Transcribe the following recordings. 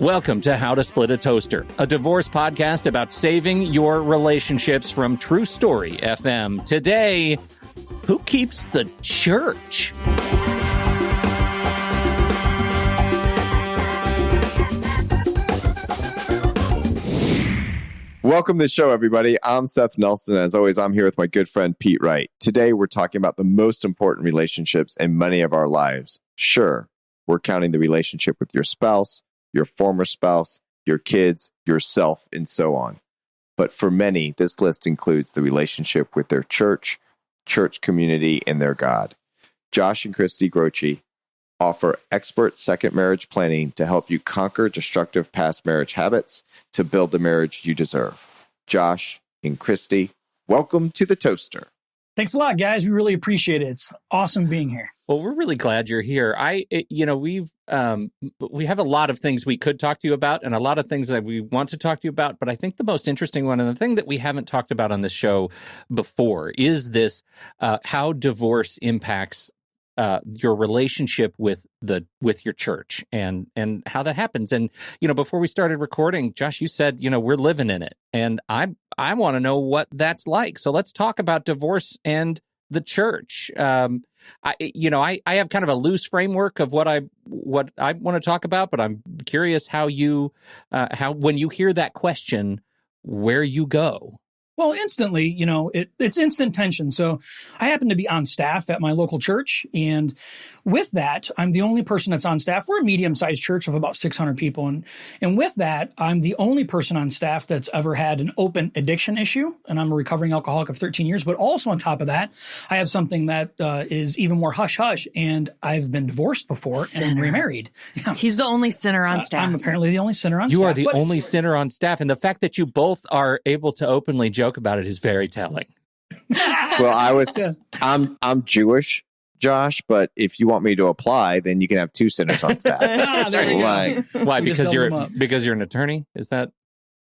Welcome to How to Split a Toaster, a divorce podcast about saving your relationships from True Story FM. Today, who keeps the church? Welcome to the show, everybody. I'm Seth Nelson. As always, I'm here with my good friend, Pete Wright. Today, we're talking about the most important relationships in many of our lives. Sure, we're counting the relationship with your spouse, your former spouse, your kids, yourself, and so on. But for many, this list includes the relationship with their church community, and their God. Josh and Christy Groce offer expert second marriage planning to help you conquer destructive past marriage habits to build the marriage you deserve. Josh and Christy, welcome to the Toaster. Thanks a lot, guys. We really appreciate it. It's awesome being here. Well, we're really glad you're here. We have a lot of things we could talk to you about and a lot of things that we want to talk to you about. But I think the most interesting one and the thing that we haven't talked about on this show before is this, how divorce impacts your relationship with your church and how that happens. And, before we started recording, Josh, you said, we're living in it. And I want to know what that's like. So let's talk about divorce and the church. I have kind of a loose framework of what I want to talk about, but I'm curious how when you hear that question, where you go. Well, instantly, it's instant tension. So I happen to be on staff at my local church. And with that, I'm the only person that's on staff. We're a medium-sized church of about 600 people. And with that, I'm the only person on staff that's ever had an open addiction issue. And I'm a recovering alcoholic of 13 years. But also on top of that, I have something that is even more hush-hush. And I've been divorced before and remarried. Yeah. He's the only sinner on staff. I'm apparently the only sinner on staff. You are the only sinner on staff. And the fact that you both are able to openly joke about it is very telling. Well, I'm Jewish, Josh, but if you want me to apply, then you can have two sinners on staff. There you go. Why? Because you're an attorney? Is that?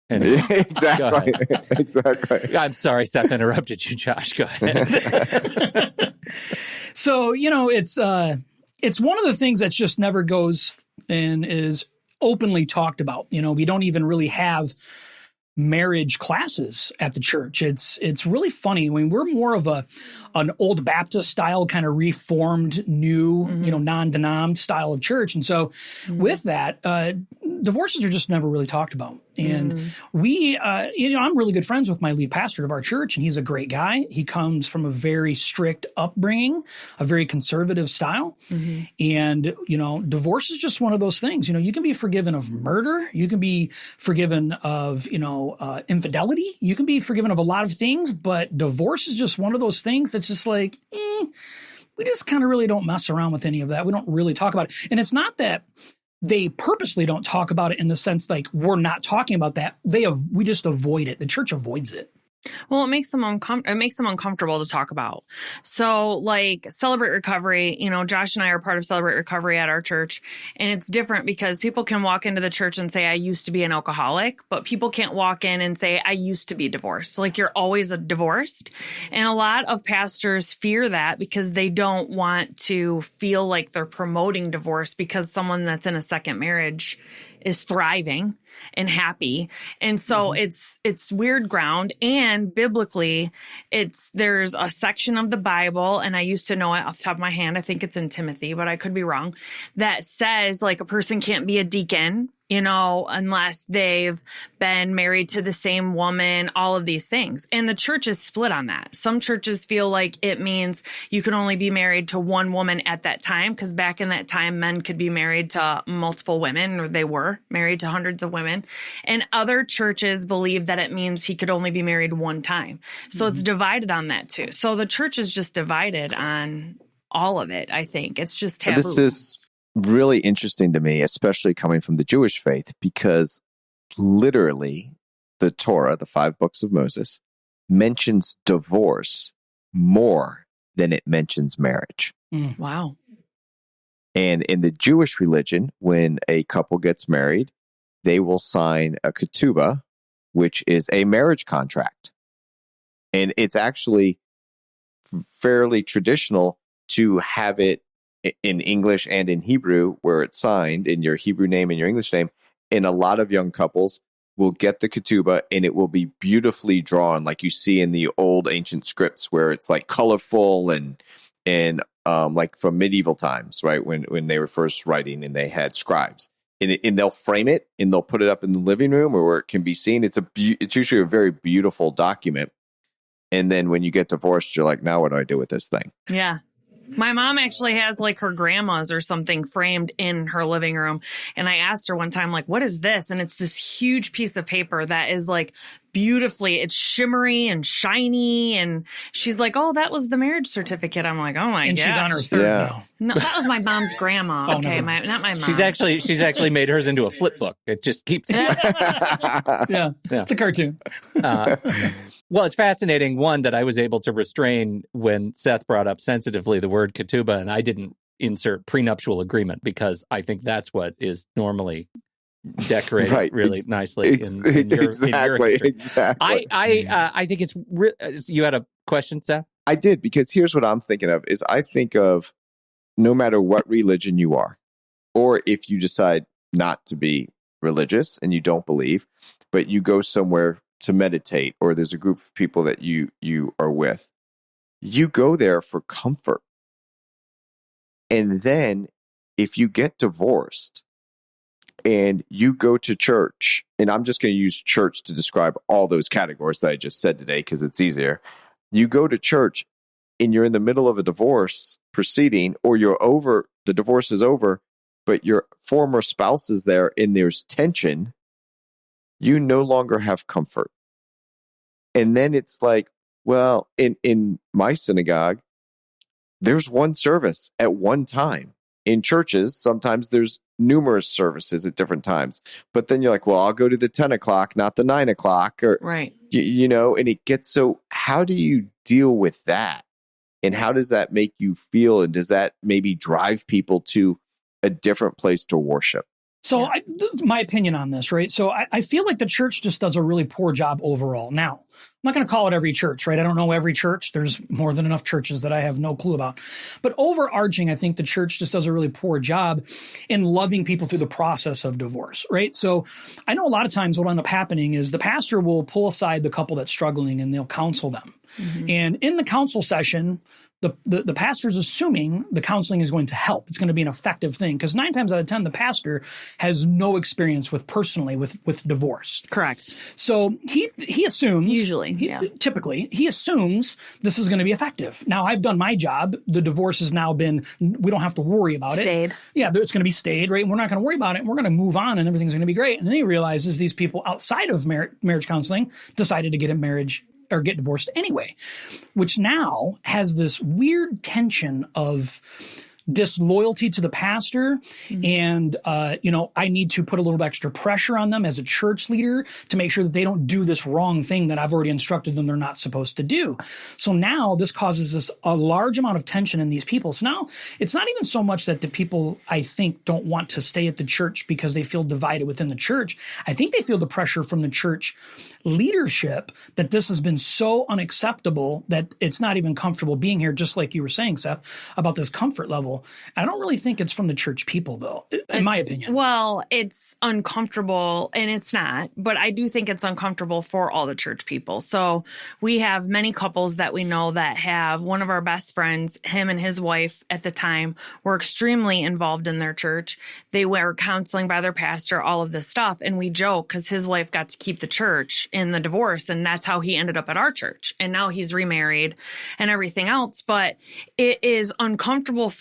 Exactly. Exactly. I'm sorry, Seth interrupted you, Josh. Go ahead. So, it's one of the things that just never goes and is openly talked about. We don't even really have marriage classes at the church. It's really funny. I mean, we're more of an old Baptist style, kind of reformed, new, non-denom style of church. And so with that, divorces are just never really talked about. And we, I'm really good friends with my lead pastor of our church, and he's a great guy. He comes from a very strict upbringing, a very conservative style. And, divorce is just one of those things. You can be forgiven of murder. You can be forgiven of, infidelity. You can be forgiven of a lot of things, but divorce is just one of those things that's just like, we just kind of really don't mess around with any of that. We don't really talk about it. And it's not that they purposely don't talk about it in the sense like we're not talking about that. We just avoid it. The church avoids it. Well, it makes them uncomfortable to talk about. So like Celebrate Recovery, Josh and I are part of Celebrate Recovery at our church. And it's different because people can walk into the church and say, I used to be an alcoholic, but people can't walk in and say, I used to be divorced. Like you're always divorced. And a lot of pastors fear that because they don't want to feel like they're promoting divorce because someone that's in a second marriage is thriving and happy. And so it's weird ground. And biblically, there's a section of the Bible, and I used to know it off the top of my hand. I think it's in Timothy, but I could be wrong, that says like a person can't be a deacon, unless they've been married to the same woman, all of these things. And the church is split on that. Some churches feel like it means you can only be married to one woman at that time, because back in that time, men could be married to multiple women, or they were married to hundreds of women. And other churches believe that it means he could only be married one time. So it's divided on that too. So the church is just divided on all of it, I think. It's just taboo. This is really interesting to me, especially coming from the Jewish faith, because literally the Torah, the 5 books of Moses, mentions divorce more than it mentions marriage. Wow. And in the Jewish religion, when a couple gets married, they will sign a ketubah, which is a marriage contract. And it's actually fairly traditional to have it in English and in Hebrew, where it's signed in your Hebrew name and your English name, And a lot of young couples will get the ketubah and it will be beautifully drawn, like you see in the old ancient scripts where it's like colorful and like from medieval times, right? When they were first writing and they had scribes. And they'll frame it and they'll put it up in the living room or where it can be seen. It's usually a very beautiful document. And then when you get divorced, you're like, now what do I do with this thing? Yeah. My mom actually has like her grandma's or something framed in her living room. And I asked her one time, like, what is this? And it's this huge piece of paper that is like beautifully, it's shimmery and shiny. And she's like, oh, that was the marriage certificate. I'm like, oh my god. And she's on her third now. No, that was my mom's grandma. Oh, okay, never. not my mom. She's actually made hers into a flip book. It just keeps. Yeah, it's a cartoon. Well, it's fascinating, one, that I was able to restrain when Seth brought up sensitively the word ketubah, and I didn't insert prenuptial agreement because I think that's what is normally decorated really nicely in your history. Exactly. I think it's... You had a question, Seth? I did, because here's what I'm thinking of, is I think of no matter what religion you are, or if you decide not to be religious and you don't believe, but you go somewhere to meditate, or there's a group of people that you are with, you go there for comfort. And then if you get divorced and you go to church, and I'm just going to use church to describe all those categories that I just said today because it's easier. You go to church and you're in the middle of a divorce proceeding, or the divorce is over, but your former spouse is there and there's tension, you no longer have comfort. And then it's like, well, in my synagogue, there's one service at one time. In churches, sometimes there's numerous services at different times. But then you're like, well, I'll go to the 10 o'clock, not the 9 o'clock. Or, right. And it gets so, how do you deal with that? And how does that make you feel? And does that maybe drive people to a different place to worship? So my opinion on this, right? So I feel like the church just does a really poor job overall. Now, I'm not going to call it every church, right? I don't know every church. There's more than enough churches that I have no clue about. But overarching, I think the church just does a really poor job in loving people through the process of divorce, right? So I know a lot of times what will end up happening is the pastor will pull aside the couple that's struggling and they'll counsel them. Mm-hmm. And in the counsel session, the pastor's assuming the counseling is going to help. It's going to be an effective thing, because 9 times out of 10, the pastor has no experience with divorce. Correct. So he assumes, typically, he assumes this is going to be effective. Now, I've done my job. The divorce has now been, we don't have to worry about it. Yeah, it's going to be stayed, right? We're not going to worry about it. We're going to move on and everything's going to be great. And then he realizes these people outside of marriage counseling decided to get a marriage or get divorced anyway, which now has this weird tension of disloyalty to the pastor. Mm-hmm. And, I need to put a little extra pressure on them as a church leader to make sure that they don't do this wrong thing that I've already instructed them they're not supposed to do. So now this causes a large amount of tension in these people. So now it's not even so much that the people, I think, don't want to stay at the church because they feel divided within the church. I think they feel the pressure from the church leadership that this has been so unacceptable that it's not even comfortable being here, just like you were saying, Seth, about this comfort level. I don't really think it's from the church people, though, in my opinion. Well, it's uncomfortable, and it's not, but I do think it's uncomfortable for all the church people. So we have many couples that we know that have one of our best friends, him and his wife at the time, were extremely involved in their church. They were counseling by their pastor, all of this stuff. And we joke because his wife got to keep the church in the divorce, and that's how he ended up at our church. And now he's remarried and everything else. But it is uncomfortable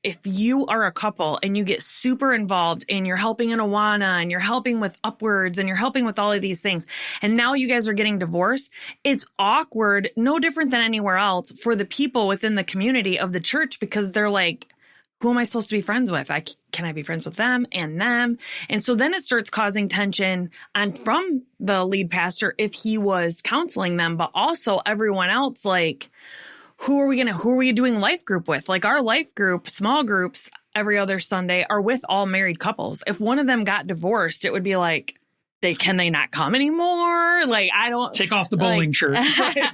if you are a couple and you get super involved and you're helping in Awana and you're helping with Upwards and you're helping with all of these things, and now you guys are getting divorced, it's awkward, no different than anywhere else for the people within the community of the church, because they're like, who am I supposed to be friends with? Can I be friends with them and them? And so then it starts causing tension from the lead pastor if he was counseling them, but also everyone else, like, who are we doing life group with? Like, our life group, small groups every other Sunday are with all married couples. If one of them got divorced, it would be like, can they not come anymore? Like, I don't take off the bowling shirt. I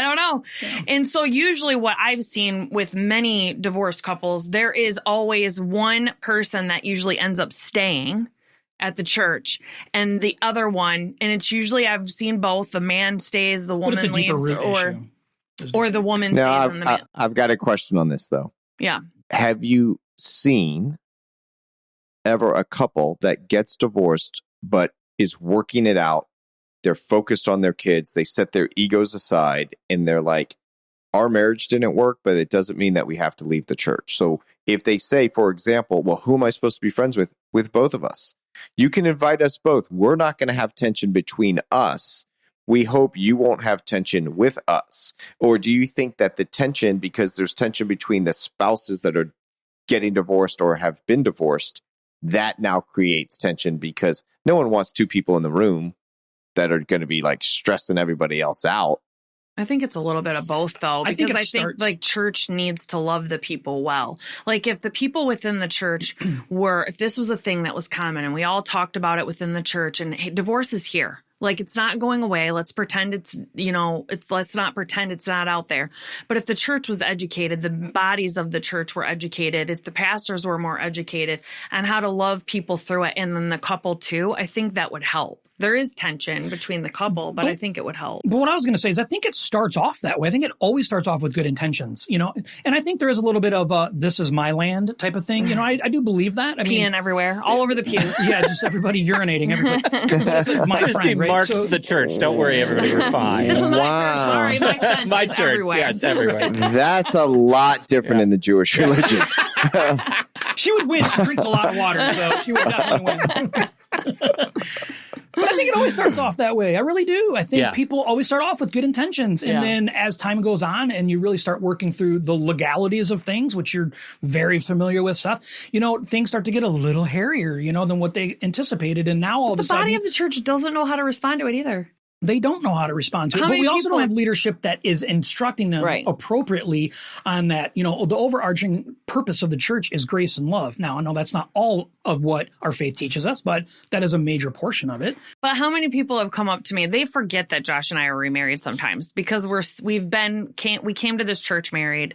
don't know. Yeah. And so usually what I've seen with many divorced couples, there is always one person that usually ends up staying at the church and the other one, and it's usually, I've seen both, the man stays, the But woman it's a deeper leaves, root issue. or the woman Now, stays and the man. I've got a question on this, though. Yeah. Have you seen ever a couple that gets divorced but is working it out? They're focused on their kids. They set their egos aside and they're like, our marriage didn't work, but it doesn't mean that we have to leave the church. So if they say, for example, well, who am I supposed to be friends with? With both of us. You can invite us both. We're not going to have tension between us. We hope you won't have tension with us. Or do you think that the tension, because there's tension between the spouses that are getting divorced or have been divorced, that now creates tension because no one wants two people in the room that are going to be like stressing everybody else out? I think it's a little bit of both, though, I think because it I think starts- like church needs to love the people well. Like if the people within the church if this was a thing that was common and we all talked about it within the church and hey, divorce is here. Like it's not going away. Let's pretend it's, let's not pretend it's not out there. But if the church was educated, the bodies of the church were educated, if the pastors were more educated on how to love people through it, and then the couple too, I think that would help. There is tension between the couple, but I think it would help. But what I was going to say is I think it starts off that way. I think it always starts off with good intentions, and I think there is a little bit of this is my land type of thing. I do believe that. I mean, Peeing everywhere, all over the pews. yeah, just everybody urinating. It's like my Just friend, right? demarked the church. Don't worry, everybody. We're fine. This is my Wow. church. Sorry, my scent My is church. everywhere. Yeah, it's everywhere. That's a lot different in the Jewish religion. She would win. She drinks a lot of water, so she would definitely win. But I think it always starts off that way. I really do. I think people always start off with good intentions. And then as time goes on and you really start working through the legalities of things, which you're very familiar with, Seth, things start to get a little hairier, than what they anticipated. And now all of a The sudden, body of the church doesn't know how to respond to it either. they don't know how to respond to it. How But many we also people don't have leadership that is instructing them Right. appropriately on that. The overarching purpose of the church is grace and love. Now, I know that's not all of what our faith teaches us, but that is a major portion of it. But how many people have come up to me? They forget that Josh and I are remarried sometimes because we came to this church married.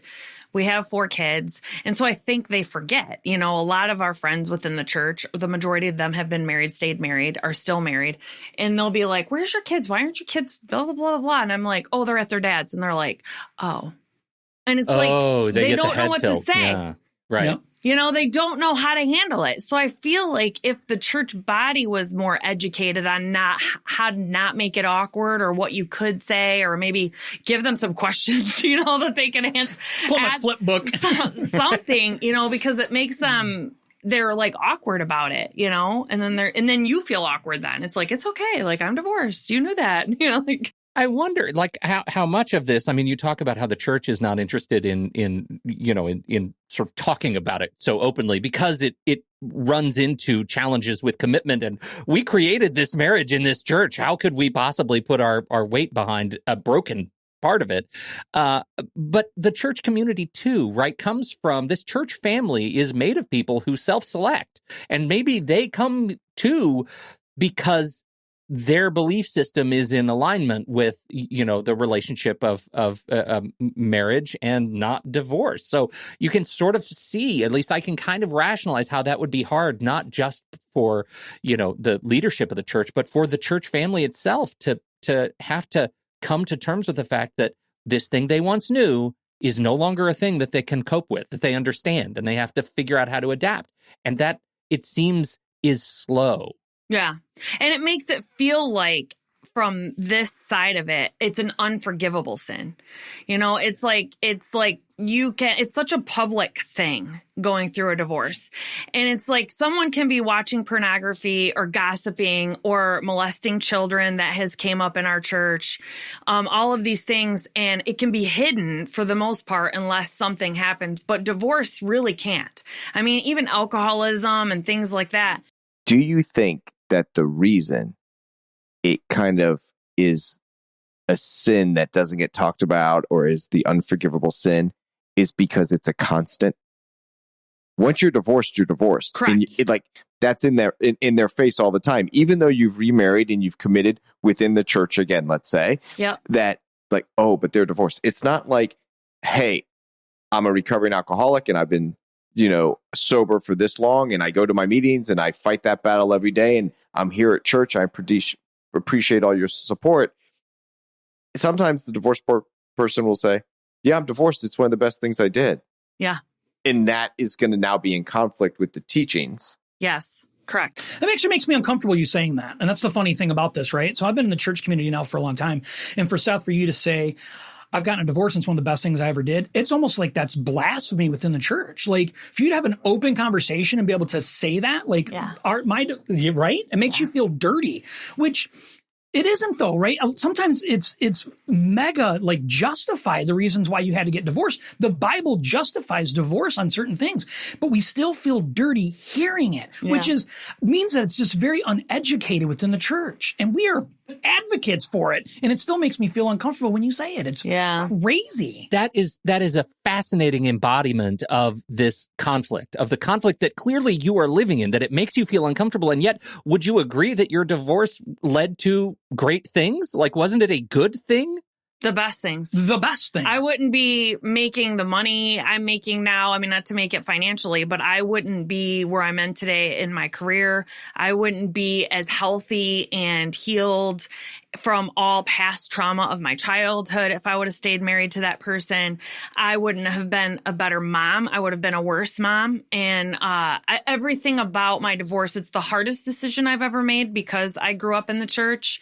We have 4 kids. And so I think they forget, a lot of our friends within the church, the majority of them have been married, stayed married, are still married. And they'll be like, where's your kids? Why aren't your kids? Blah, blah, blah, blah. And I'm like, oh, they're at their dad's. And they're like, oh. And it's like, they get the don't know head what tilt. to say. Yeah. Right. Yep. They don't know how to handle it. So I feel like if the church body was more educated on how to not make it awkward or what you could say, or maybe give them some questions, that they can answer. Pull my flip book. Something, because it makes them, they're like awkward about it, and then you feel awkward then. It's like, it's okay. Like I'm divorced. You knew that, I wonder, how much of this. I mean, you talk about how the church is not interested in sort of talking about it so openly because it runs into challenges with commitment. And we created this marriage in this church. How could we possibly put our weight behind a broken part of it? But the church community too, right, comes from this church family is made of people who self-select, and maybe they come too because their belief system is in alignment with, the relationship of marriage and not divorce. So you can sort of see, at least I can kind of rationalize how that would be hard, not just for, the leadership of the church, but for the church family itself to have to come to terms with the fact that this thing they once knew is no longer a thing that they can cope with, that they understand, and they have to figure out how to adapt. And that, it seems, is slow. Yeah. And it makes it feel like from this side of it, it's an unforgivable sin. It's like it's such a public thing going through a divorce. And it's like someone can be watching pornography or gossiping or molesting children that has came up in our church, all of these things, and it can be hidden for the most part unless something happens. But divorce really can't. I mean, even alcoholism and things like that. Do you think that the reason it kind of is a sin that doesn't get talked about or is the unforgivable sin is because it's a constant? Once you're divorced, you're divorced. Correct. And that's in their face all the time. Even though you've remarried and you've committed within the church again, let's say, Yep. that but they're divorced. It's not like, hey, I'm a recovering alcoholic and I've been sober for this long, and I go to my meetings and I fight that battle every day, and I'm here at church. I appreciate all your support. Sometimes the divorced person will say, yeah, I'm divorced. It's one of the best things I did. Yeah. And that is going to now be in conflict with the teachings. Yes. Correct. That actually makes me uncomfortable, you saying that. And that's the funny thing about this, right? So I've been in the church community now for a long time. And for Seth, for you to say, I've gotten a divorce and it's one of the best things I ever did, it's almost like that's blasphemy within the church. Like, for you to have an open conversation and be able to say that, like, right? It makes you feel dirty, which it isn't, though, right? Sometimes it's mega, like, justify the reasons why you had to get divorced. The Bible justifies divorce on certain things, but we still feel dirty hearing it, which means that it's just very uneducated within the church. And we are advocates for it, and it still makes me feel uncomfortable when you say it. It's crazy. That is a fascinating embodiment of this conflict, of the conflict that clearly you are living in, that it makes you feel uncomfortable. And yet, would you agree that your divorce led to great things? Like, wasn't it a good thing? The best things. The best things. I wouldn't be making the money I'm making now. I mean, not to make it financially, but I wouldn't be where I'm in today in my career. I wouldn't be as healthy and healed from all past trauma of my childhood if I would have stayed married to that person. I wouldn't have been a better mom. I would have been a worse mom. And everything about my divorce, it's the hardest decision I've ever made because I grew up in the church,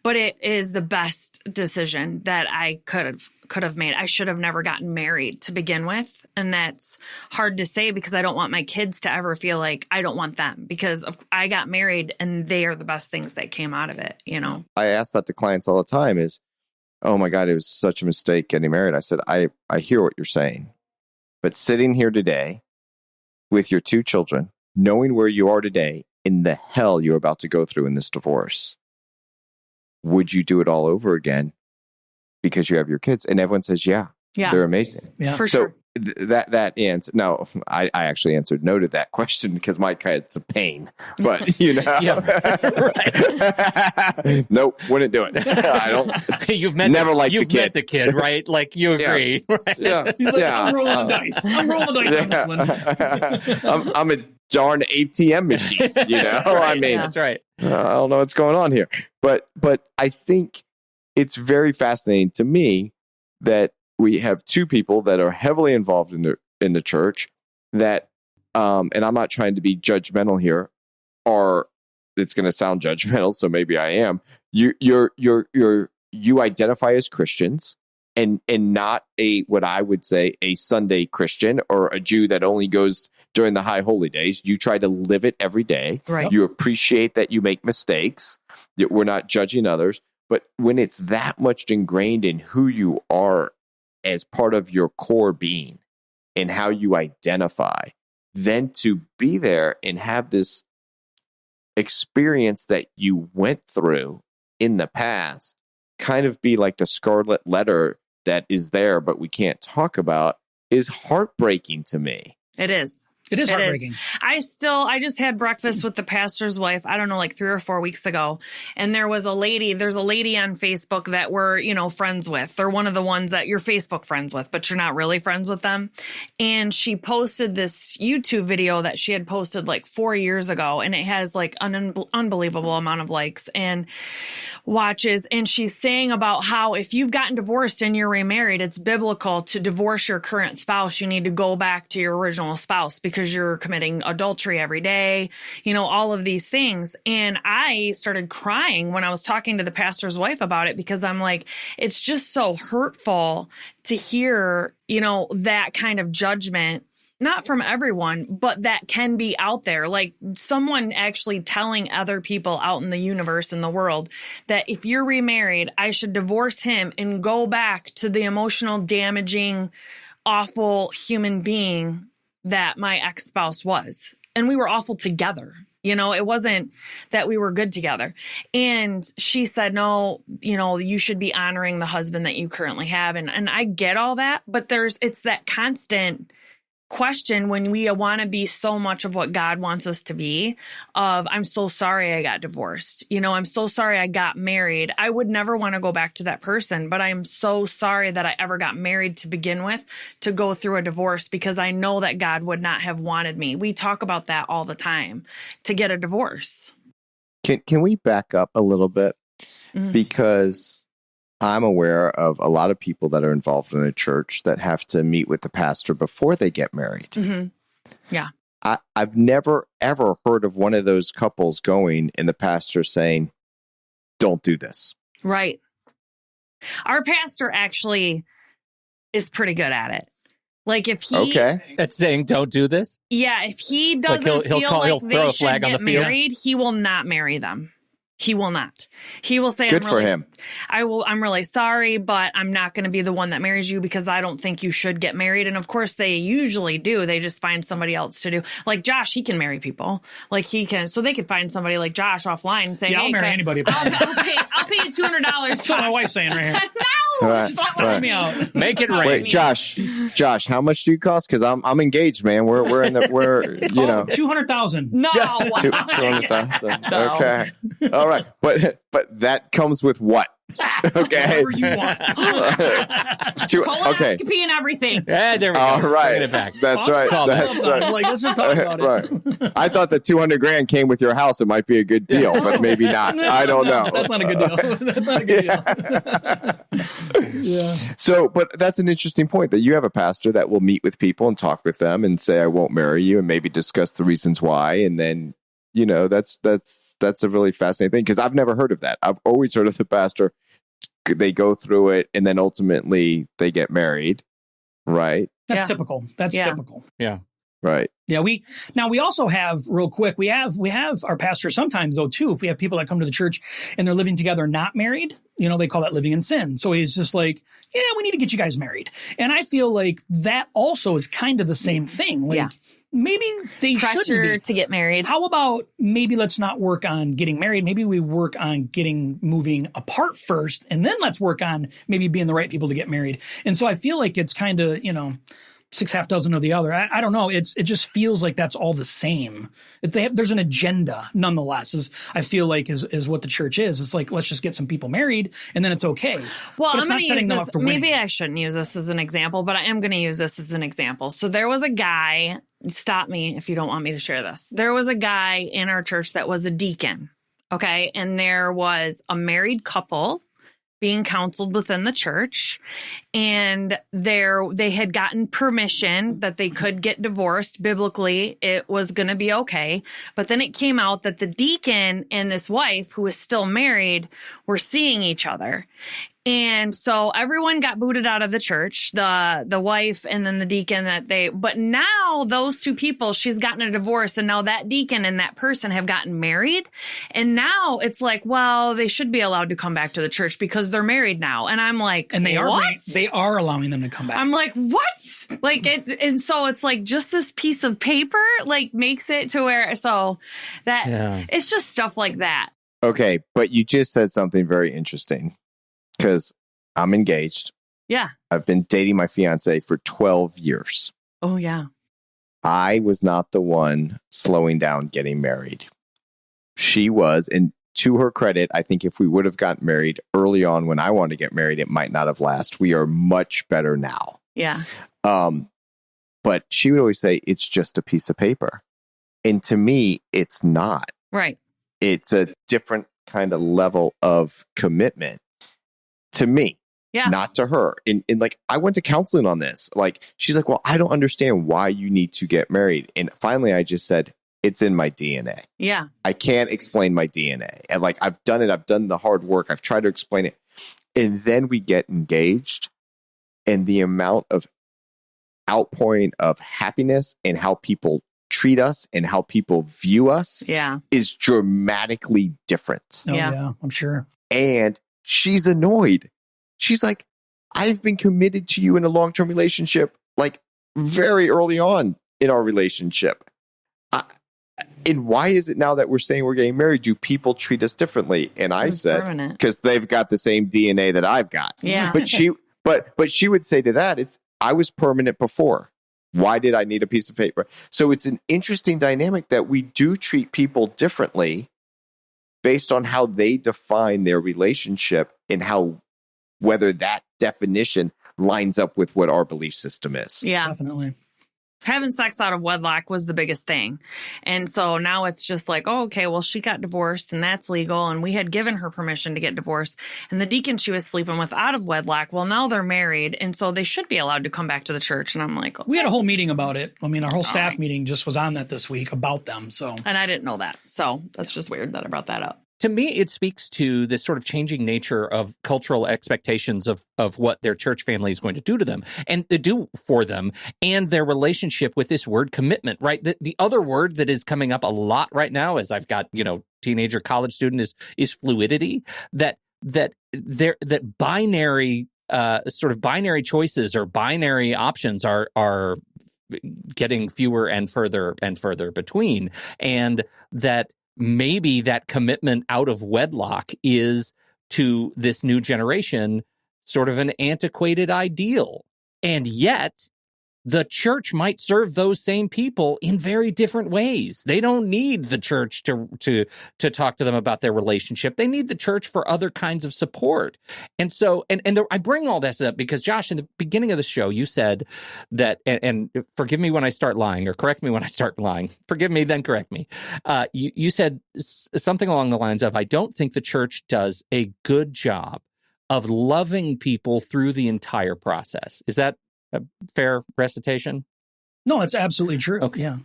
but it is the best decision that I could have made. I should have never gotten married to begin with. And that's hard to say because I don't want my kids to ever feel like I don't want them because I got married and they are the best things that came out of it, I ask that to clients all the time is, oh my God, it was such a mistake getting married. I said, I hear what you're saying, but sitting here today with your 2 children, knowing where you are today in the hell you're about to go through in this divorce, would you do it all over again? Because you have your kids, and everyone says, yeah, they're amazing. Yeah, for sure. That answer. No, I actually answered no to that question because my kid's a pain. But nope, wouldn't do it. I don't. You've met the kid, right? Like you agree. Yeah, He's like, I'm rolling the dice. I'm rolling the dice on this one. I'm a darn ATM machine. I mean, that's right. I don't know what's going on here, but I think it's very fascinating to me that we have 2 people that are heavily involved in the church that, and I'm not trying to be judgmental here, or it's going to sound judgmental, so maybe I am. You identify as Christians and not what I would say a Sunday Christian or a Jew that only goes during the high holy days. You try to live it every day. Right. You appreciate that you make mistakes. We're not judging others. But when it's that much ingrained in who you are as part of your core being and how you identify, then to be there and have this experience that you went through in the past kind of be like the scarlet letter that is there, but we can't talk about, is heartbreaking to me. It is. It is heartbreaking. I just had breakfast with the pastor's wife, I don't know, like 3 or 4 weeks ago. And there's a lady on Facebook that we're, friends with. They're one of the ones that you're Facebook friends with, but you're not really friends with them. And she posted this YouTube video that she had posted like 4 years ago. And it has like an unbelievable amount of likes and watches. And she's saying about how if you've gotten divorced and you're remarried, it's biblical to divorce your current spouse. You need to go back to your original spouse because you're committing adultery every day, all of these things. And I started crying when I was talking to the pastor's wife about it because I'm like, it's just so hurtful to hear, that kind of judgment, not from everyone, but that can be out there. Like someone actually telling other people out in the universe, in the world, that if you're remarried, I should divorce him and go back to the emotional, damaging, awful human being that my ex-spouse was. And we were awful together. It wasn't that we were good together. And she said, no, you should be honoring the husband that you currently have. And I get all that, but it's that constant question when we want to be so much of what God wants us to be of, I'm so sorry I got divorced. I'm so sorry I got married. I would never want to go back to that person, but I'm so sorry that I ever got married to begin with, to go through a divorce, because I know that God would not have wanted me. We talk about that all the time, to get a divorce. Can we back up a little bit? Mhm. Because I'm aware of a lot of people that are involved in a church that have to meet with the pastor before they get married. Mhm. Yeah. I've never, ever heard of one of those couples going and the pastor saying, don't do this. Right. Our pastor actually is pretty good at it. Like if he, That's saying don't do this. yeah, if he doesn't he'll feel throw they a should flag on get the field. married, he will not marry them. He will not. He will say, Good for him. I'm really sorry, but I'm not going to be the one that marries you because I don't think you should get married. And of course they usually do. They just find somebody else to do. Like Josh, he can marry people. Like he can, so they could find somebody like Josh offline and say, Yeah, I'll hey, marry anybody. I'll pay you $200. That's what my wife's saying right here. No, Right, stop right. Help me out. Make it rain. Wait, Josh, how much do you cost? Because I'm engaged, man. We're in the Oh, 200,000. No. 200,000. No. Okay, all right, but that comes with what? Okay, Whatever you want. okay, Colonoscopy and everything. Yeah, there we go. all right. Bring it back. That's right. Call that. That's right. Like, let's just talk about it. Right. I thought the $200,000 came with your house. It might be a good deal, but maybe not. I don't know. That's not a good deal. That's not a good deal. Yeah. So, but that's an interesting point that you have a pastor that will meet with people and talk with them and say, I won't marry you, and maybe discuss the reasons why. And then, that's a really fascinating thing, because I've never heard of that. I've always heard of the pastor, they go through it and then ultimately they get married. Right. That's Yeah. typical. That's Yeah. typical. Yeah. Right. Yeah, we also have, real quick, we have our pastor sometimes though too. If we have people that come to the church and they're living together not married, they call that living in sin. So he's just like, yeah, we need to get you guys married. And I feel like that also is kind of the same thing. Like Yeah. maybe they Pressure shouldn't be. to get married. How about maybe let's not work on getting married. Maybe we work on moving apart first, and then let's work on maybe being the right people to get married. And so I feel like it's kind of, 6.5 of the other. I don't know. It just feels like that's all the same. There's an agenda nonetheless, I feel like is what the church is. It's like, let's just get some people married and then it's okay. Well, But it's I'm not going setting to them use up this. for winning. Maybe I shouldn't use this as an example, but I am going to use this as an example. So there was a guy, stop me if you don't want me to share this. There was a guy in our church that was a deacon. Okay. And there was a married couple being counseled within the church, and they had gotten permission that they could get divorced. Biblically, it was going to be okay. But then it came out that the deacon and this wife, who was still married, were seeing each other. And so everyone got booted out of the church, the wife and then the deacon but now those two people, she's gotten a divorce, and now that deacon and that person have gotten married. And now it's like, well, they should be allowed to come back to the church because they're married now. And I'm like, And they what? are allowing them to come back. I'm like, what? Like it, and so it's like just this piece of paper like makes it to where it's just stuff like that. Okay. But you just said something very interesting, because I'm engaged. Yeah. I've been dating my fiance for 12 years. Oh yeah. I was not the one slowing down getting married. She was. And to her credit, I think if we would have gotten married early on when I wanted to get married, it might not have lasted. We are much better now. Yeah. But she would always say, it's just a piece of paper. And to me, it's not. Right. It's a different kind of level of commitment to me. Yeah. Not to her. And like, I went to counseling on this. Like, she's like, well, I don't understand why you need to get married. And finally, I just said, it's in my DNA. Yeah. I can't explain my DNA. And like, I've done it. I've done the hard work. I've tried to explain it. And then we get engaged, and the amount of outpouring of happiness and how people treat us and how people view us Yeah. is dramatically different. Oh, Yeah. yeah, I'm sure. And she's annoyed. She's like, I've been committed to you in a long-term relationship, like very early on in our relationship. And why is it now that we're saying we're getting married? Do people treat us differently? And I It's said, permanent. because they've got the same DNA that I've got. Yeah. But she would say to that, I was permanent before. Why did I need a piece of paper? So it's an interesting dynamic that we do treat people differently based on how they define their relationship and how whether that definition lines up with what our belief system is. Yeah. Definitely. Having sex out of wedlock was the biggest thing. And so now it's just like, oh, okay, well, she got divorced and that's legal. And we had given her permission to get divorced. And the deacon she was sleeping with out of wedlock, well, now they're married. And so they should be allowed to come back to the church. And I'm like, okay. We had a whole meeting about it. I mean, our whole staff meeting just was on that this week about them. So, And I didn't know that. So that's just weird that I brought that up. To me, it speaks to this sort of changing nature of cultural expectations of what their church family is going to do to them and to do for them, and their relationship with this word commitment, right? The other word that is coming up a lot right now, as I've got, teenager college student, is fluidity, that binary sort of binary choices or binary options are getting fewer and further between, and that maybe that commitment out of wedlock is, to this new generation, sort of an antiquated ideal. And yet, the church might serve those same people in very different ways. They don't need the church to talk to them about their relationship. They need the church for other kinds of support. And so, I bring all this up because, Josh, in the beginning of the show, you said that, and forgive me when I start lying, or correct me when I start lying. Forgive me, then correct me. You said something along the lines of, I don't think the church does a good job of loving people through the entire process. Is that a fair recitation? No, it's absolutely true. Okay. Yeah.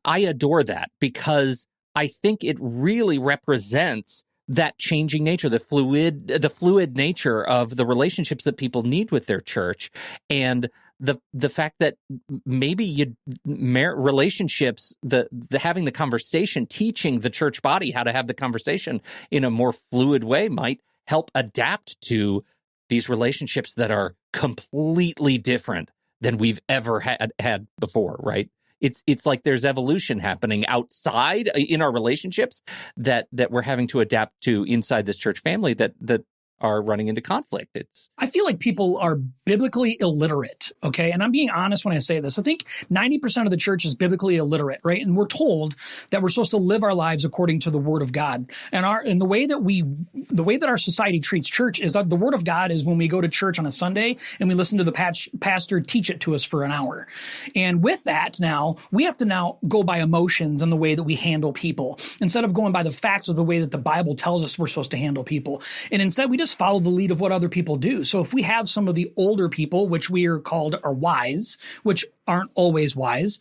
I adore that because I think it really represents that changing nature, the fluid nature of the relationships that people need with their church, and the fact that maybe relationships, the having the conversation, teaching the church body how to have the conversation in a more fluid way might help adapt to these relationships that are completely different than we've ever had before, right? It's like there's evolution happening outside in our relationships that we're having to adapt to inside this church family that are running into conflict. I feel like people are biblically illiterate, okay? And I'm being honest when I say this. I think 90% of the church is biblically illiterate, right? And we're told that we're supposed to live our lives according to the Word of God. And the way that our society treats church is that the Word of God is when we go to church on a Sunday and we listen to the pastor teach it to us for an hour. And with that, now we have to now go by emotions and the way that we handle people instead of going by the facts of the way that the Bible tells us we're supposed to handle people. And instead, we just follow the lead of what other people do. So if we have some of the older people, which we are called are wise, which aren't always wise,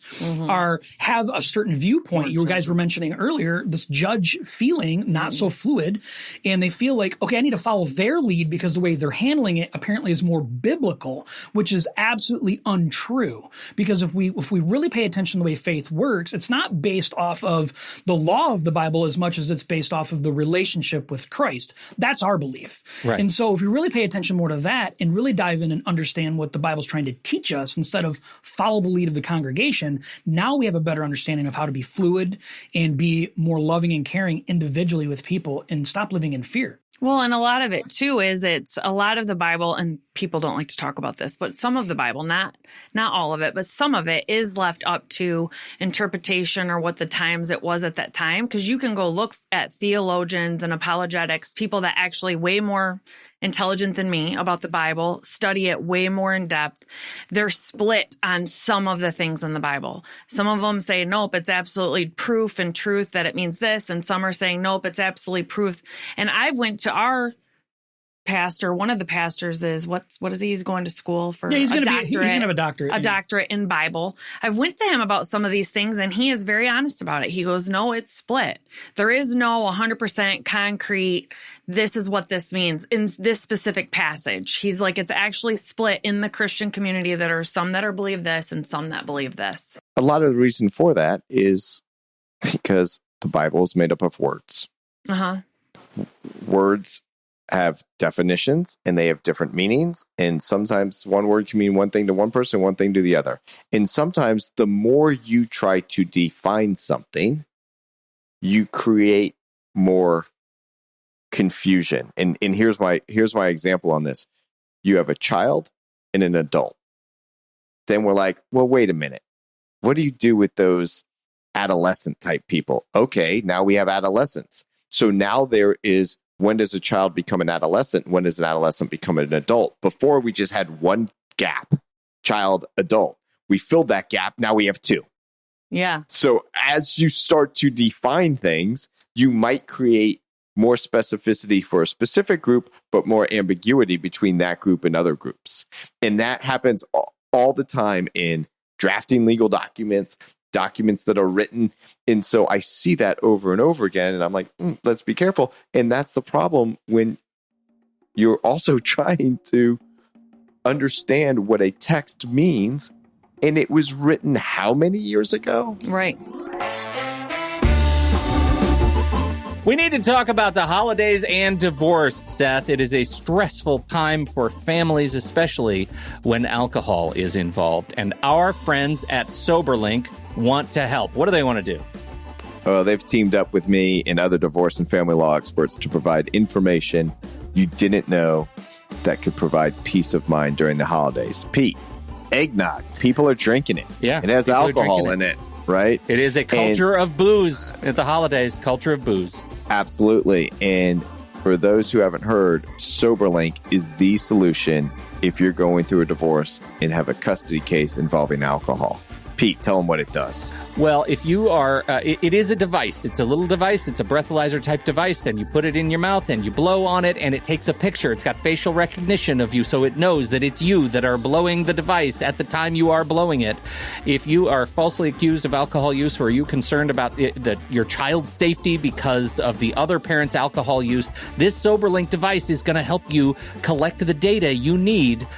have a certain viewpoint. You guys were mentioning earlier, this judge feeling, not so fluid, and they feel like, okay, I need to follow their lead because the way they're handling it apparently is more biblical, which is absolutely untrue. Because if we really pay attention to the way faith works, it's not based off of the law of the Bible as much as it's based off of the relationship with Christ. That's our belief. Right. And so if we really pay attention more to that and really dive in and understand what the Bible's trying to teach us instead of follow the lead of the congregation, now we have a better understanding of how to be fluid and be more loving and caring individually with people and stop living in fear. Well, and a lot of it too is it's a lot of the Bible, and people don't like to talk about this, but some of the Bible, not all of it, but some of it is left up to interpretation or what the times it was at that time. Because you can go look at theologians and apologetics, people that actually way more intelligent than me about the Bible, study it way more in depth. They're split on some of the things in the Bible. Some of them say, nope, it's absolutely proof and truth that it means this. And some are saying, nope, it's absolutely proof. And I've went to our pastor, one of the pastors is, what is he? He's going to school for he's a going doctorate. He's going to have a doctorate. A doctorate in Bible. I've went to him about some of these things, and he is very honest about it. He goes, no, it's split. There is no 100% concrete, this is what this means in this specific passage. He's like, it's actually split in the Christian community. That are some that are believe this and some that believe this. A lot of the reason for that is because the Bible is made up of words. Words have definitions and they have different meanings. And sometimes one word can mean one thing to one person, one thing to the other. And sometimes the more you try to define something, you create more confusion. And here's my example on this. You have a child and an adult. then we're like, well, wait a minute. What do you do with those adolescent type people? Okay, now we have adolescents. So now there is, when does a child become an adolescent? When does an adolescent become an adult? Before we just had one gap, child, adult. We filled that gap. Now we have two. Yeah. So as you start to define things, you might create more specificity for a specific group, but more ambiguity between that group and other groups. And that happens all the time in drafting legal documents that are written. And so I see that over and over again. And I'm like, let's be careful. And that's the problem when you're also trying to understand what a text means. And it was written how many years ago? Right. We need to talk about the holidays and divorce, Seth. It is a stressful time for families, especially when alcohol is involved. And our friends at SoberLink want to help. What do they want to do? They've teamed up with me and other divorce and family law experts to provide information you didn't know that could provide peace of mind during the holidays. Pete, eggnog. People are drinking it. Yeah. It has alcohol in it, right? It is a culture of booze at the holidays, culture of booze. Absolutely. And for those who haven't heard, SoberLink is the solution if you're going through a divorce and have a custody case involving alcohol. Pete, tell them what it does. Well, if you are, it is a device. It's a little device. It's a breathalyzer type device, and you put it in your mouth and you blow on it, and it takes a picture. It's got facial recognition of you, so it knows that it's you that are blowing the device at the time you are blowing it. If you are falsely accused of alcohol use, or are you concerned about your child's safety because of the other parent's alcohol use, this SoberLink device is going to help you collect the data you need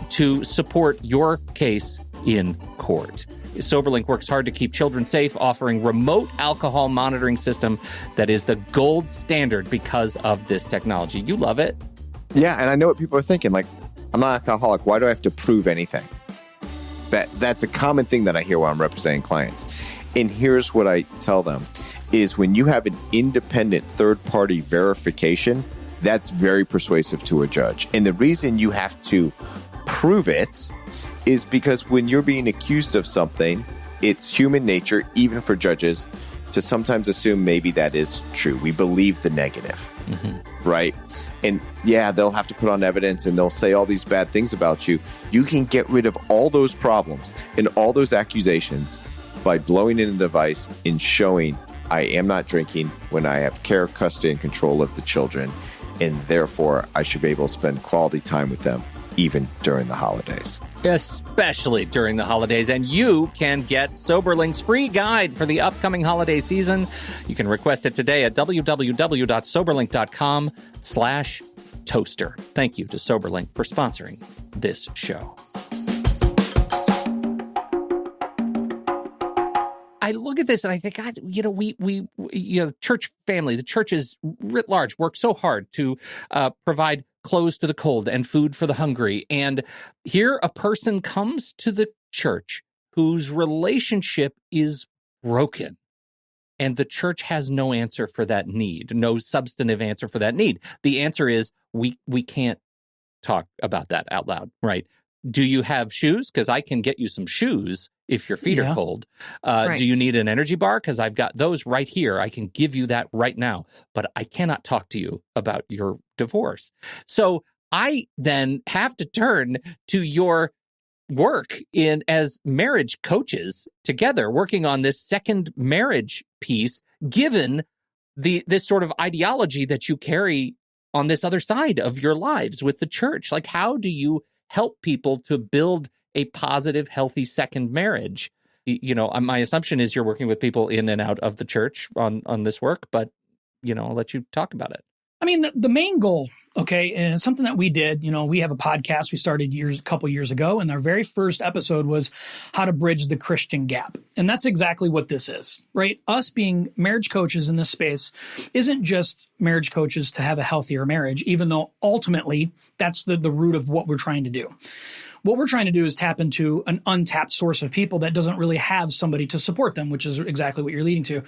to support your case in court. SoberLink works hard to keep children safe, offering remote alcohol monitoring system that is the gold standard because of this technology. You love it. Yeah, and I know what people are thinking. Like, I'm not an alcoholic. Why do I have to prove anything? That's a common thing that I hear while I'm representing clients. And here's what I tell them is when you have an independent third-party verification, that's very persuasive to a judge. And the reason you have to prove it is because when you're being accused of something, it's human nature, even for judges, to sometimes assume maybe that is true. We believe the negative, right? And yeah, they'll have to put on evidence and they'll say all these bad things about you. You can get rid of all those problems and all those accusations by blowing in the device and showing I am not drinking when I have care, custody, and control of the children. And therefore, I should be able to spend quality time with them, even during the holidays. Especially during the holidays. And you can get SoberLink's free guide for the upcoming holiday season. You can request it today at www.soberlink.com/toaster. Thank you to SoberLink for sponsoring this show. I look at this and I think, God, we church family, the churches writ large work so hard to provide clothes to the cold and food for the hungry. And here a person comes to the church whose relationship is broken. And the church has no answer for that need, no substantive answer for that need. The answer is we can't talk about that out loud, right? Do you have shoes? Because I can get you some shoes if your feet are cold. Right. Do you need an energy bar? Because I've got those right here. I can give you that right now. But I cannot talk to you about your divorce. So I then have to turn to your work as marriage coaches together, working on this second marriage piece, given this sort of ideology that you carry on this other side of your lives with the church. Like, how do you help people to build a positive, healthy second marriage? My assumption is you're working with people in and out of the church on this work, but, I'll let you talk about it. I mean, the main goal, okay, and something that we did, we have a podcast we started a couple years ago, and our very first episode was how to bridge the Christian gap. And that's exactly what this is, right? Us being marriage coaches in this space isn't just marriage coaches to have a healthier marriage, even though ultimately that's the root of what we're trying to do. What we're trying to do is tap into an untapped source of people that doesn't really have somebody to support them, which is exactly what you're leading to.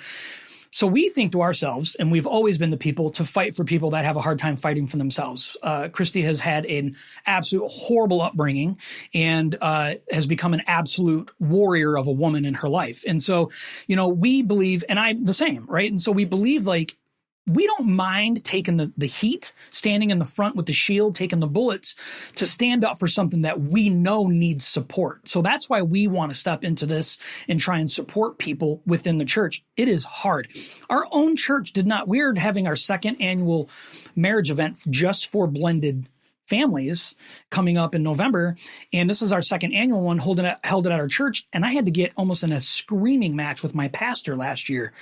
So we think to ourselves, and we've always been the people to fight for people that have a hard time fighting for themselves. Christy has had an absolute horrible upbringing and has become an absolute warrior of a woman in her life. And so, we believe, and I'm the same, right? And so we believe like, we don't mind taking the heat, standing in the front with the shield, taking the bullets to stand up for something that we know needs support. So that's why we want to step into this and try and support people within the church. It is hard. Our own church we're having our second annual marriage event just for blended families coming up in November. And this is our second annual one held it at our church. And I had to get almost in a screaming match with my pastor last year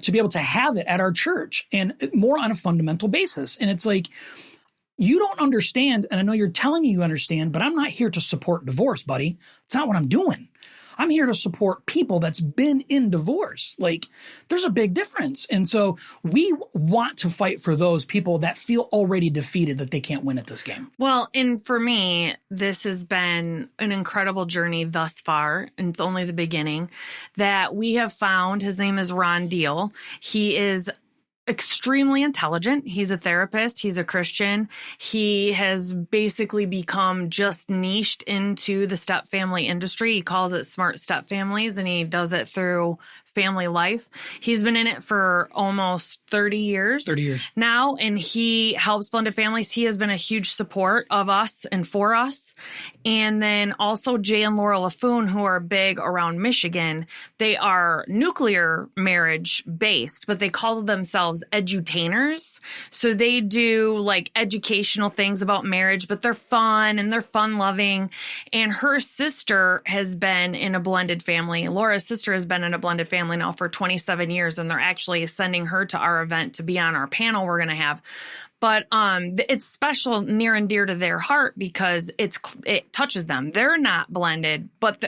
to be able to have it at our church and more on a fundamental basis. And it's like, you don't understand. And I know you're telling me you understand, but I'm not here to support divorce, buddy. It's not what I'm doing. I'm here to support people that's been in divorce. Like, there's a big difference. And so we want to fight for those people that feel already defeated that they can't win at this game. Well, and for me, this has been an incredible journey thus far, and it's only the beginning, that we have found. His name is Ron Deal. He is extremely intelligent. He's a therapist. He's a Christian. He has basically become just niched into the step family industry. He calls it smart step families, and he does it through family life. He's been in it for almost 30 years now, and he helps blended families. He has been a huge support of us and for us. And then also Jay and Laura LaFoon, who are big around Michigan. They are nuclear marriage based, but they call themselves edutainers. So they do like educational things about marriage, but they're fun and they're fun loving. And her sister has been in a blended family. Laura's sister has been in a blended family now for 27 years, and they're actually sending her to our event to be on our panel we're going to have. But it's special, near and dear to their heart because it touches them. They're not blended, but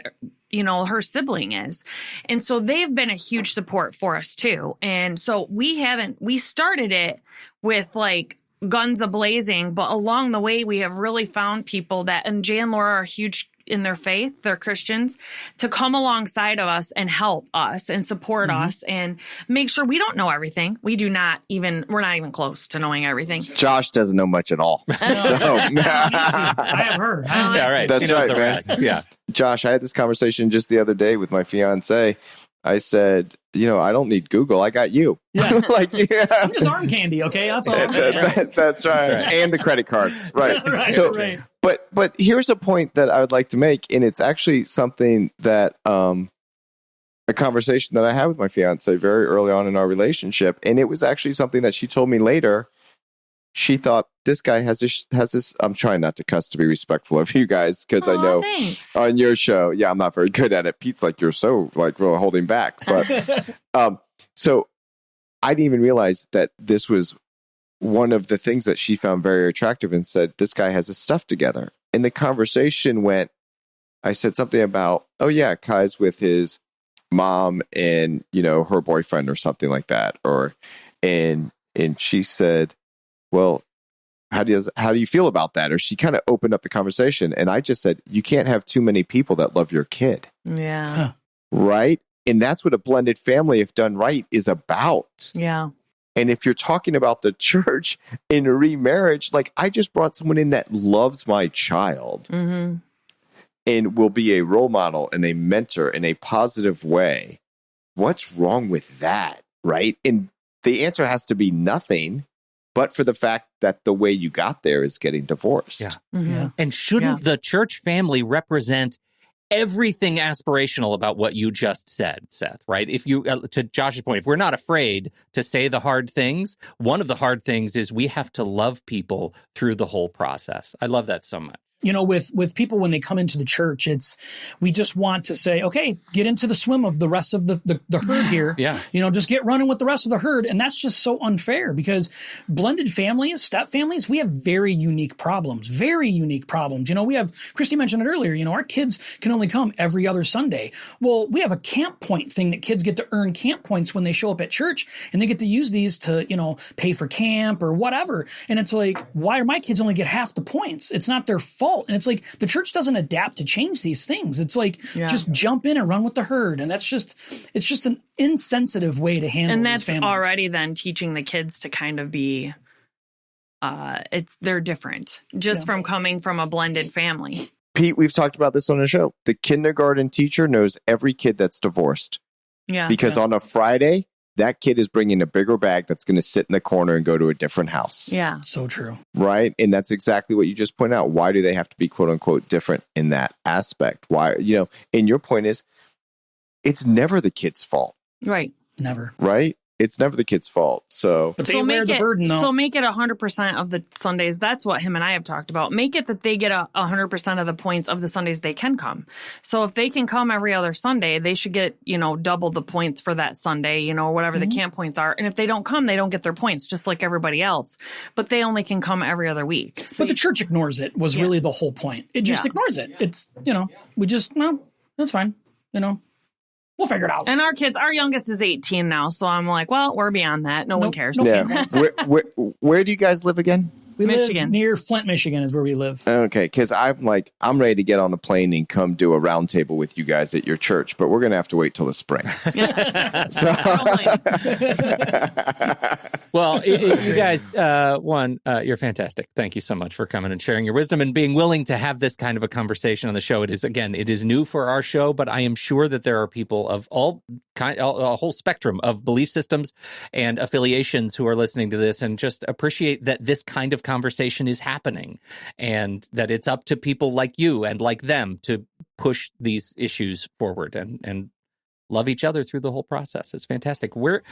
her sibling is. And so they've been a huge support for us too. And so we started it with like guns a-blazing, but along the way we have really found people and Jay and Laura are huge in their faith, they're Christians, to come alongside of us and help us and support us and make sure we don't know everything. We're not even close to knowing everything. Josh doesn't know much at all. So I have her. Yeah, right. That's right, man. Yeah. Josh, I had this conversation just the other day with my fiance. I said, I don't need Google. I got you. Yeah. I'm just arm candy, okay? That's all. That's right. And the credit card. Right. Right. But here's a point that I would like to make, and it's actually something that a conversation that I had with my fiance very early on in our relationship, and it was actually something that she told me later. She thought, this guy has this. I'm trying not to cuss to be respectful of you guys because I know on your show, I'm not very good at it. Pete's like, you're so like really holding back, but so I didn't even realize that this was one of the things that she found very attractive and said, this guy has his stuff together. And the conversation went, I said something about, oh yeah, Kai's with his mom and, her boyfriend or something like that. And she said, well, how do you feel about that? Or she kind of opened up the conversation. And I just said, you can't have too many people that love your kid. Yeah. Huh. Right. And that's what a blended family, if done right, is about. Yeah. And if you're talking about the church in a remarriage, like I just brought someone in that loves my child and will be a role model and a mentor in a positive way. What's wrong with that? Right. And the answer has to be nothing, but for the fact that the way you got there is getting divorced. Yeah. Yeah. And shouldn't the church family represent everything aspirational about what you just said, Seth, right? If you, to Josh's point, if we're not afraid to say the hard things, one of the hard things is we have to love people through the whole process. I love that so much. With people when they come into the church, we just want to say, okay, get into the swim of the rest of the herd here. Yeah. Just get running with the rest of the herd. And that's just so unfair because blended families, step families, we have very unique problems. We have, Christy mentioned it earlier, our kids can only come every other Sunday. Well, we have a camp point thing that kids get to earn camp points when they show up at church, and they get to use these to, pay for camp or whatever. And it's like, why do my kids only get half the points? It's not their fault. fault. And it's like the church doesn't adapt to change these things. It's like just jump in and run with the herd. And it's just an insensitive way to handle and these that's families. already then teaching the kids to kind of be they're different just from coming from a blended family. Pete, we've talked about this on the show. The kindergarten teacher knows every kid that's divorced. Yeah. Because on a Friday, that kid is bringing a bigger bag that's going to sit in the corner and go to a different house. Yeah. So true. Right? And that's exactly what you just pointed out. Why do they have to be quote unquote different in that aspect? Why, and your point is, it's never the kid's fault. Right. Never. Right? It's never the kid's fault. So, but they wear the burden, though. So make it 100% of the Sundays. That's what him and I have talked about. Make it that they get 100% of the points of the Sundays they can come. So if they can come every other Sunday, they should get, double the points for that Sunday, whatever the camp points are. And if they don't come, they don't get their points, just like everybody else. But they only can come every other week. So but the church ignores it was really the whole point. It just ignores it. It's, we just, no, that's fine. We'll figure it out. And our youngest is 18 now. So I'm like, well, we're beyond that. No one cares. Yeah. Where do you guys live again? We Michigan. live near Flint, Michigan is where we live. Okay, because I'm ready to get on a plane and come do a round table with you guys at your church, but we're going to have to wait till the spring. Well, you guys, you're fantastic. Thank you so much for coming and sharing your wisdom and being willing to have this kind of a conversation on the show. It is new for our show, but I am sure that there are people of a whole spectrum of belief systems and affiliations who are listening to this and just appreciate that this kind of conversation is happening and that it's up to people like you and like them to push these issues forward and love each other through the whole process. It's fantastic. Where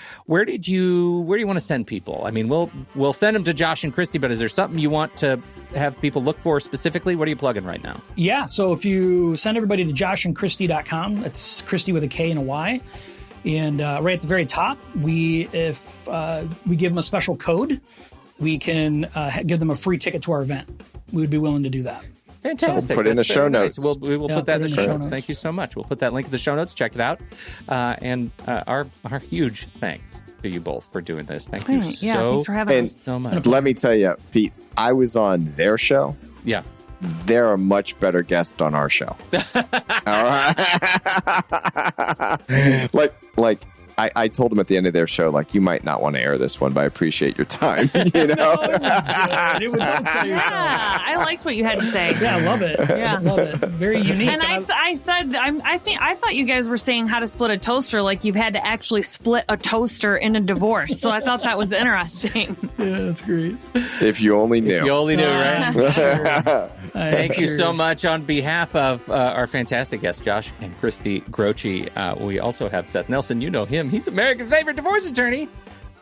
do you want to send people? I mean, we'll send them to Josh and Christy, but is there something you want to have people look for specifically? What are you plugging right now? Yeah, so if you send everybody to joshandchristy.com, it's Christy with a K and a Y. And right at the very top, if we give them a special code, we can give them a free ticket to our event. We would be willing to do that. Fantastic. So we'll put it in the show notes. We will put that in the show notes. Thank you so much. We'll put that link in the show notes. Check it out. And our huge thanks to you both for doing this. Thank you thanks for having us so much. Let me tell you, Pete, I was on their show. Yeah. They're a much better guest on our show. All right. I told them at the end of their show, you might not want to air this one, but I appreciate your time. I liked what you had to say. Yeah, I love it. Yeah, I love it. Very unique. And I thought you guys were saying how to split a toaster, like you've had to actually split a toaster in a divorce. So I thought that was interesting. Yeah, that's great. If you only knew. If you only knew, right? Sure. Thank you so much on behalf of our fantastic guests, Josh and Christy Groce. We also have Seth Nelson. You know him. He's America's favorite divorce attorney.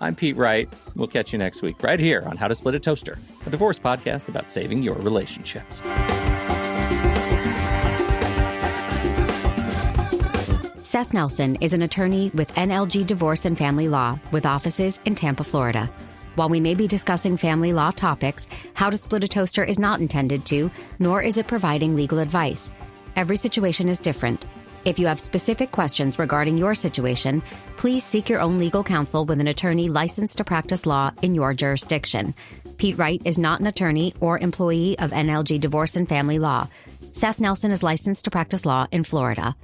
I'm Pete Wright. We'll catch you next week right here on How to Split a Toaster, a divorce podcast about saving your relationships. Seth Nelson is an attorney with NLG Divorce and Family Law with offices in Tampa, Florida. While we may be discussing family law topics, How to Split a Toaster is not intended to, nor is it providing legal advice. Every situation is different. If you have specific questions regarding your situation, please seek your own legal counsel with an attorney licensed to practice law in your jurisdiction. Pete Wright is not an attorney or employee of NLG Divorce and Family Law. Seth Nelson is licensed to practice law in Florida.